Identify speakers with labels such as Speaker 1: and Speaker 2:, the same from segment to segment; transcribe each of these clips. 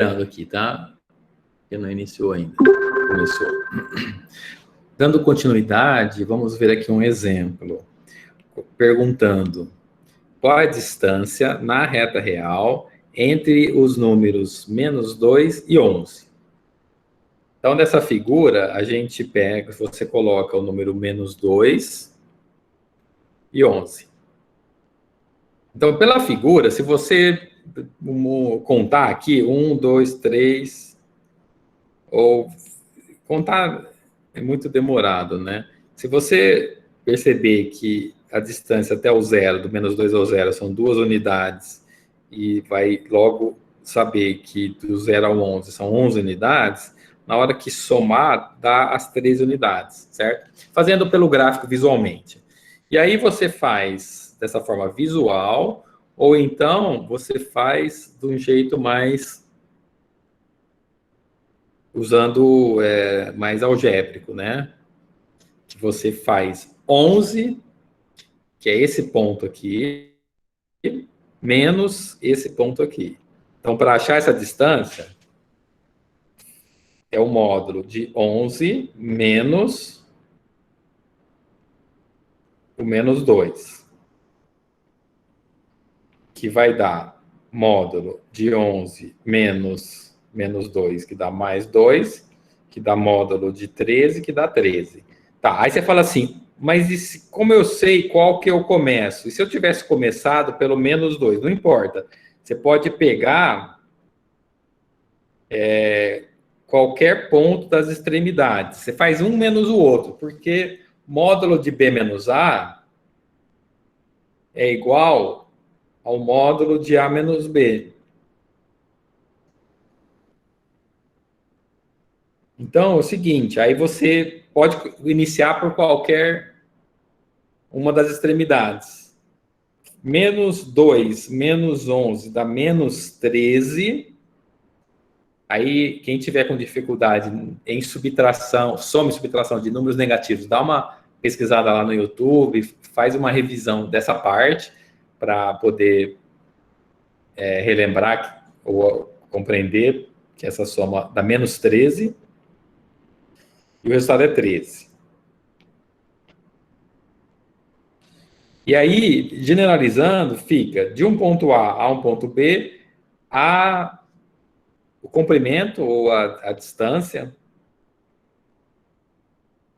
Speaker 1: aqui, tá? Que não iniciou ainda. Começou. Dando continuidade, vamos ver aqui um exemplo. Perguntando qual a distância na reta real entre os números -2 e 11. Então, nessa figura, a gente pega, você coloca o número -2 e 11. Então, pela figura, se você contar aqui, 1, 2, 3, ou contar é muito demorado, né? Se você perceber que a distância até o zero, do -2 ao zero, são 2 unidades, e vai logo saber que do 0 ao 11 são 11 unidades, na hora que somar, dá as 13 unidades, certo? Fazendo pelo gráfico visualmente. E aí você faz dessa forma visual, ou então você faz de um jeito mais usando mais algébrico, né? Que você faz 11, que é esse ponto aqui, menos esse ponto aqui. Então, para achar essa distância, é o módulo de 11 menos o -2, que vai dar módulo de 11 menos -2, que dá +2, que dá módulo de 13, que dá 13. Tá, aí você fala assim, mas como eu sei qual que eu começo? E se eu tivesse começado pelo -2? Não importa. Você pode pegar qualquer ponto das extremidades. Você faz um menos o outro, porque módulo de B menos A é igual ao módulo de A menos B. Então, é o seguinte, aí você pode iniciar por qualquer uma das extremidades. -2 menos 11 dá -13. Aí, quem tiver com dificuldade em subtração, soma e subtração de números negativos, dá uma pesquisada lá no YouTube, faz uma revisão dessa parte para poder relembrar ou compreender que essa soma dá -13 e o resultado é 13. E aí, generalizando, fica de um ponto A um ponto B, o comprimento ou a distância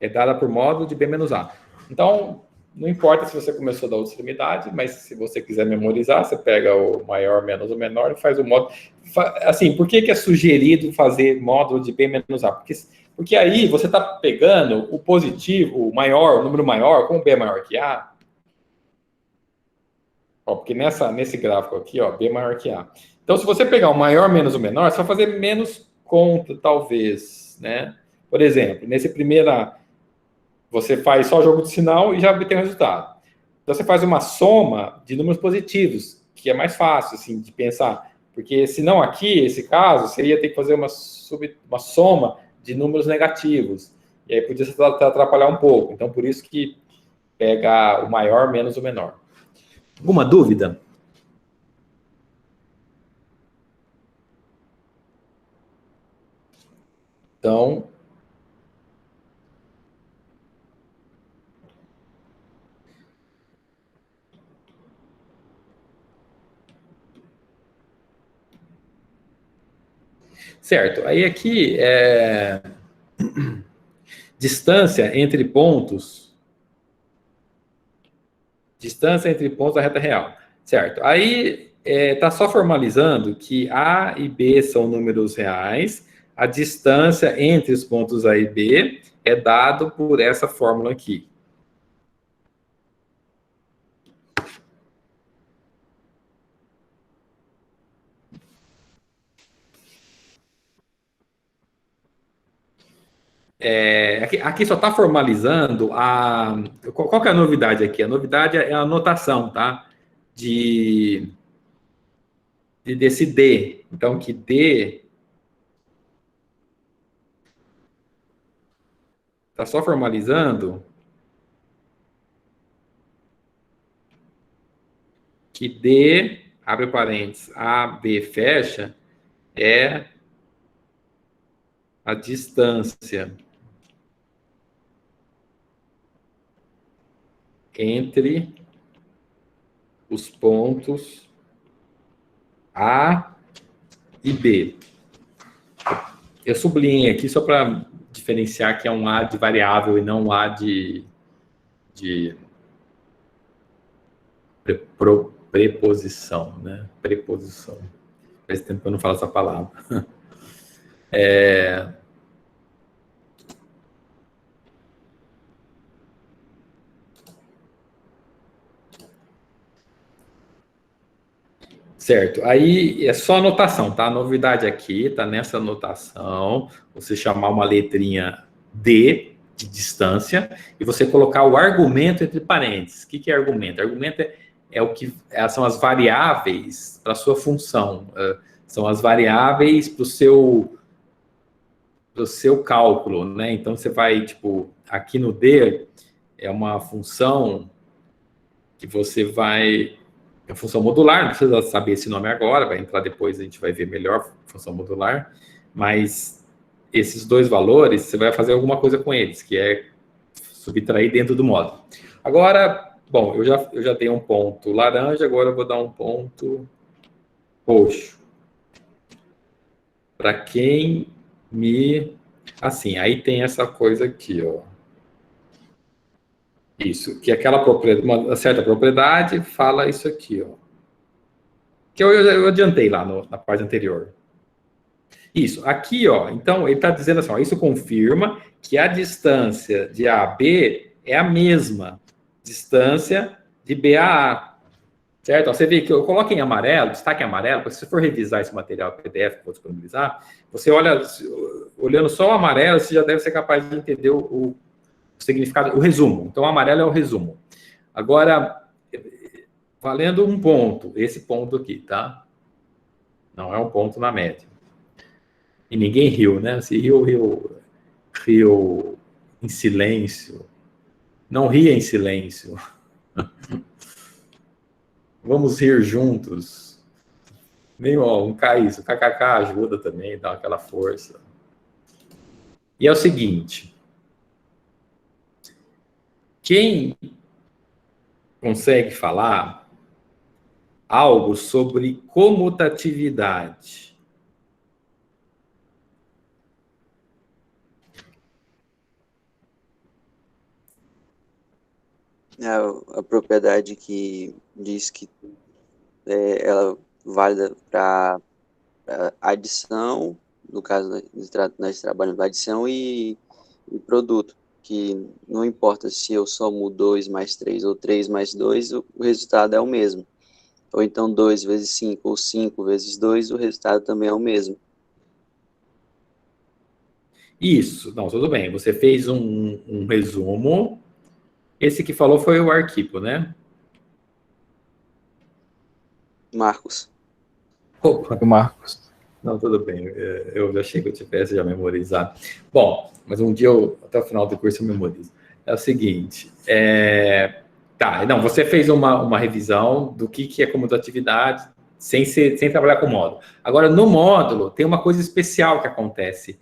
Speaker 1: é dada por módulo de B menos A. Então, não importa se você começou da outra extremidade, mas se você quiser memorizar, você pega o maior menos o menor e faz o módulo. Assim, por que é sugerido fazer módulo de B menos A? Porque aí você está pegando o positivo, o maior, o número maior, como B é maior que A. Ó, porque nesse gráfico aqui, ó, B é maior que A. Então, se você pegar o maior menos o menor, você vai fazer menos conta, talvez, né? Por exemplo, nesse primeira, você faz só jogo de sinal e já obtém o resultado. Então, você faz uma soma de números positivos, que é mais fácil, assim, de pensar. Porque, se não aqui, esse caso, você ia ter que fazer uma soma de números negativos. E aí podia se atrapalhar um pouco. Então, por isso que pega o maior menos o menor. Alguma dúvida? Então, certo. Aí aqui distância entre pontos da reta real, certo? Aí está só formalizando que A e B são números reais, a distância entre os pontos A e B é dado por essa fórmula aqui. Aqui só está formalizando qual que é a novidade aqui? A novidade é a notação, tá? Desse D. Então, que D está só formalizando que D, abre parênteses, A, B, fecha, é a distância entre os pontos A e B. Eu sublinhei aqui só para diferenciar que é um A de variável e não um A de preposição, né? Preposição. Faz tempo que eu não falo essa palavra. Certo. Aí é só anotação, tá? A novidade aqui tá nessa anotação. Você chamar uma letrinha D de distância e você colocar o argumento entre parênteses. O que é argumento? Argumento é o que são as variáveis para a sua função. São as variáveis para o seu cálculo, né? Então você vai, tipo, aqui no D é uma função que você vai. É função modular, não precisa saber esse nome agora, vai entrar depois, a gente vai ver melhor função modular, mas esses dois valores, você vai fazer alguma coisa com eles, que é subtrair dentro do módulo. Agora, bom, eu já dei um ponto laranja, agora eu vou dar um ponto roxo. Para quem me... Assim, aí tem essa coisa aqui, ó. Isso, que aquela propriedade, uma certa propriedade fala isso aqui, ó. Que eu adiantei lá na parte anterior. Isso, aqui, ó, então ele está dizendo assim, ó, isso confirma que a distância de A a B é a mesma distância de B a A, certo? Ó, você vê que eu coloco em amarelo, destaque em amarelo, porque se você for revisar esse material PDF que eu vou disponibilizar, você olha, olhando só o amarelo, você já deve ser capaz de entender o significado, o resumo. Então, o amarelo é o resumo. Agora, valendo um ponto, esse ponto aqui, tá? Não é um ponto na média. E ninguém riu, né? Se riu em silêncio. Não ria em silêncio. Vamos rir juntos. Meio, ó, um caíço. KKK ajuda também, dá aquela força. E é o seguinte. Quem consegue falar algo sobre comutatividade?
Speaker 2: A propriedade que diz que ela é válida para adição, no caso, nós trabalhamos com adição e produto, que não importa se eu somo 2 mais 3 ou 3 mais 2, o resultado é o mesmo. Ou então 2 vezes 5 ou 5 vezes 2, o resultado também é o mesmo.
Speaker 1: Isso, não, tudo bem. Você fez um resumo. Esse que falou foi o Arquipo, né?
Speaker 2: Marcos.
Speaker 1: Opa,
Speaker 3: O Marcos.
Speaker 1: não, tudo bem. Eu já achei que eu tivesse já memorizado. Bom, mas um dia, até o final do curso, eu memorizo. É o seguinte, tá, não, você fez uma revisão do que é comutatividade sem trabalhar com módulo. Agora, no módulo, tem uma coisa especial que acontece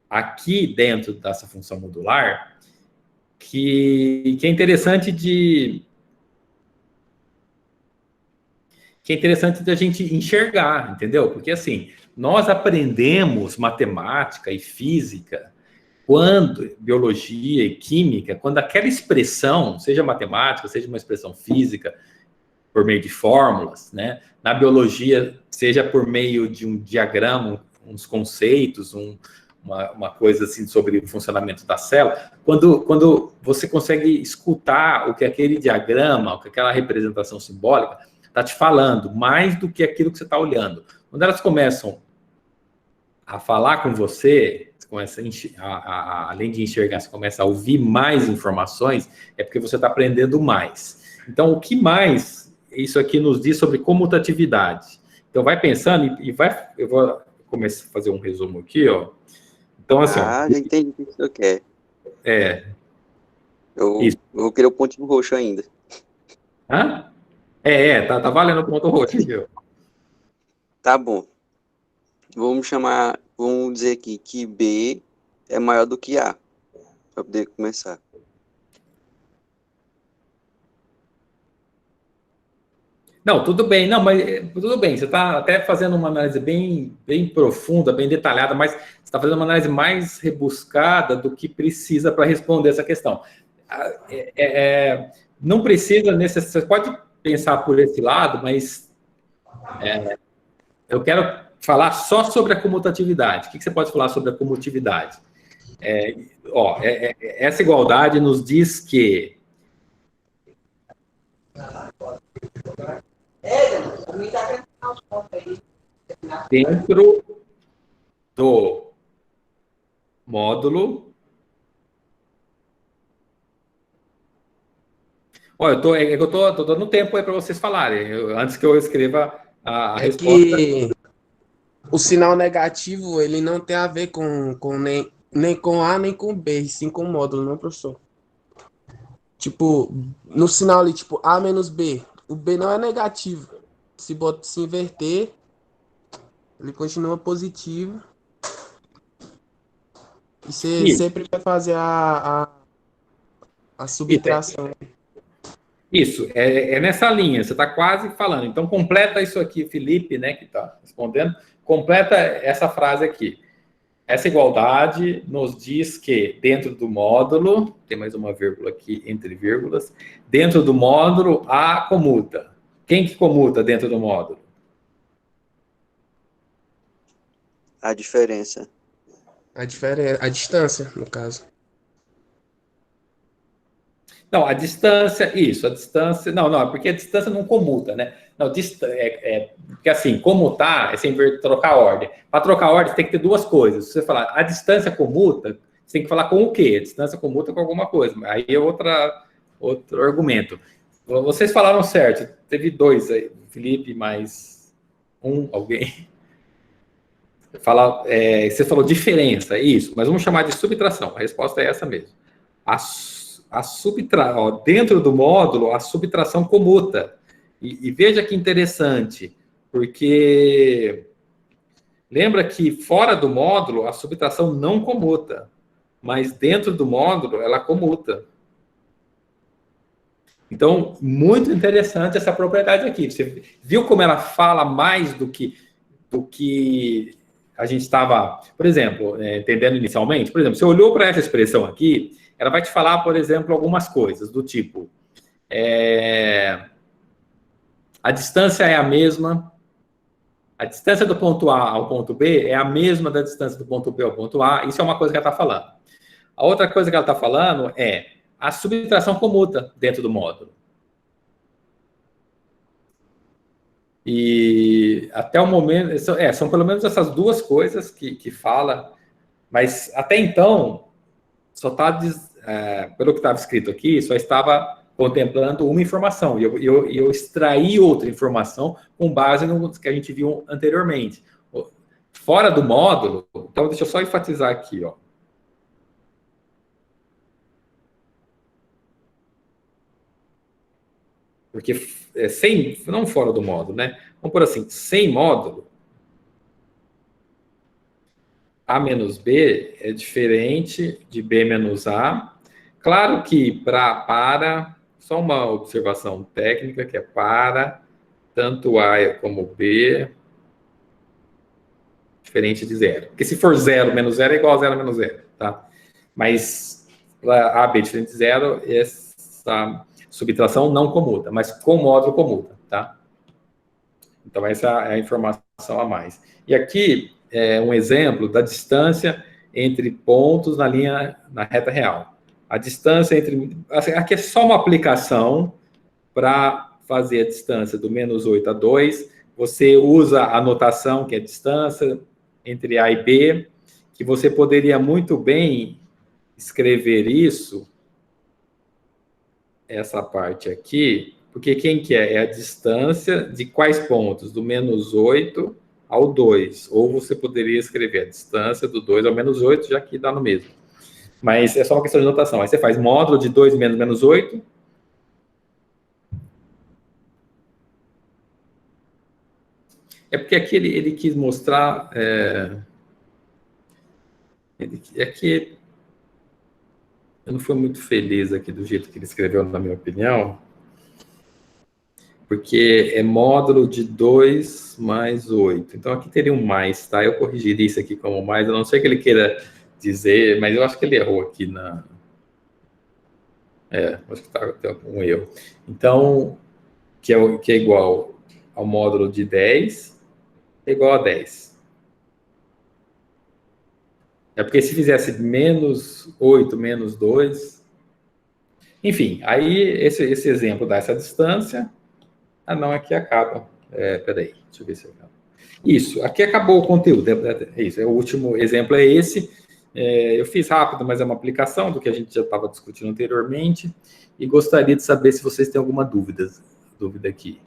Speaker 1: aqui dentro dessa função modular, que é interessante da gente enxergar, entendeu? Porque, assim, nós aprendemos matemática e física, biologia e química, quando aquela expressão, seja matemática, seja uma expressão física, por meio de fórmulas, né? Na biologia, seja por meio de um diagrama, uns conceitos, uma coisa assim sobre o funcionamento da célula, quando você consegue escutar o que aquele diagrama, o que aquela representação simbólica está te falando, mais do que aquilo que você está olhando. Quando elas começam a falar com você, começa além de enxergar, você começa a ouvir mais informações, é porque você está aprendendo mais. Então, o que mais isso aqui nos diz sobre comutatividade? Então, vai pensando eu vou começar a fazer um resumo aqui, ó. Então, assim,
Speaker 2: já entendi o que você quer. Eu vou querer o pontinho roxo ainda.
Speaker 1: Hã? Tá valendo o ponto roxo aqui, ó.
Speaker 2: Tá bom. vamos dizer aqui que B é maior do que A, para poder começar.
Speaker 1: Não, tudo bem, não, mas tudo bem. Você está até fazendo uma análise bem profunda, bem detalhada, mas você está fazendo uma análise mais rebuscada do que precisa para responder essa questão. Não precisa necessariamente. Você pode pensar por esse lado, mas eu quero falar só sobre a comutatividade. O que você pode falar sobre a comutatividade? Essa igualdade nos diz que dentro do módulo. Olha, eu tô dando tempo aí para vocês falarem, antes que eu escreva a resposta.
Speaker 3: Que o sinal negativo, ele não tem a ver com nem com A, nem com B, e sim com o módulo, não, professor? Tipo, no sinal ali, tipo, A menos B, o B não é negativo. Se inverter, ele continua positivo. E você sempre vai fazer a subtração.
Speaker 1: Isso, é nessa linha, você está quase falando. Então, completa isso aqui, Felipe, né, que está respondendo, completa essa frase aqui. Essa igualdade nos diz que dentro do módulo, tem mais uma vírgula aqui entre vírgulas, dentro do módulo, A comuta. Quem que comuta dentro do módulo?
Speaker 2: A diferença.
Speaker 3: A distância, no caso.
Speaker 1: Não, a distância, isso, a distância, não, porque a distância não comuta, né? Não, porque assim, comutar é sem trocar a ordem. Para trocar a ordem, você tem que ter duas coisas. Se você falar a distância comuta, você tem que falar com o quê? A distância comuta com alguma coisa. Aí é outro argumento. Vocês falaram certo, teve dois aí, Felipe mais alguém. Você falou diferença, isso, mas vamos chamar de subtração. A resposta é essa mesmo. Dentro do módulo, a subtração comuta. E veja que interessante, porque lembra que fora do módulo a subtração não comuta, mas dentro do módulo ela comuta. Então, muito interessante essa propriedade aqui. Você viu como ela fala mais do que a gente estava, por exemplo, entendendo inicialmente? Por exemplo, você olhou para essa expressão aqui, ela vai te falar, por exemplo, algumas coisas do tipo a distância é a mesma, a distância do ponto A ao ponto B é a mesma da distância do ponto B ao ponto A, isso é uma coisa que ela está falando. A outra coisa que ela está falando é a subtração comuta dentro do módulo. E até o momento, são pelo menos essas duas coisas que fala, mas até então, só está, pelo que estava escrito aqui, só estava contemplando uma informação, e eu extraí outra informação com base no que a gente viu anteriormente. Fora do módulo, então deixa eu só enfatizar aqui, ó. Porque não fora do módulo, né? Vamos por assim, sem módulo, A menos B é diferente de B menos A. Claro que só uma observação técnica, que é para tanto A como B, diferente de zero. Porque se for zero menos zero é igual a zero menos zero, tá? Mas para A, B diferente de zero, essa subtração não comuta, mas com módulo comuta, tá? Então, essa é a informação a mais. E aqui é um exemplo da distância entre pontos na reta real. A distância entre... Aqui é só uma aplicação para fazer a distância do menos 8 a 2. Você usa a notação, que é a distância entre A e B, que você poderia muito bem escrever isso, essa parte aqui, porque quem que é? É a distância de quais pontos? Do menos 8 ao 2. Ou você poderia escrever a distância do 2 ao menos 8, já que dá no mesmo. Mas é só uma questão de notação. Aí você faz módulo de 2 menos menos 8. É porque aqui ele quis mostrar... que eu não fui muito feliz aqui do jeito que ele escreveu, na minha opinião, porque é módulo de 2 mais 8. Então, aqui teria um mais, tá? Eu corrigiria isso aqui como mais, eu não sei o que ele queira dizer, mas eu acho que ele errou aqui na... acho que tem algum erro. Então, que é igual ao módulo de 10, é igual a 10. É porque se fizesse menos 8, menos 2... Enfim, aí esse exemplo dá essa distância. Ah, não, aqui acaba. Peraí, deixa eu ver se acaba. Isso, aqui acabou o conteúdo. É isso, o último exemplo é esse. Eu fiz rápido, mas é uma aplicação do que a gente já estava discutindo anteriormente. E gostaria de saber se vocês têm alguma dúvida aqui.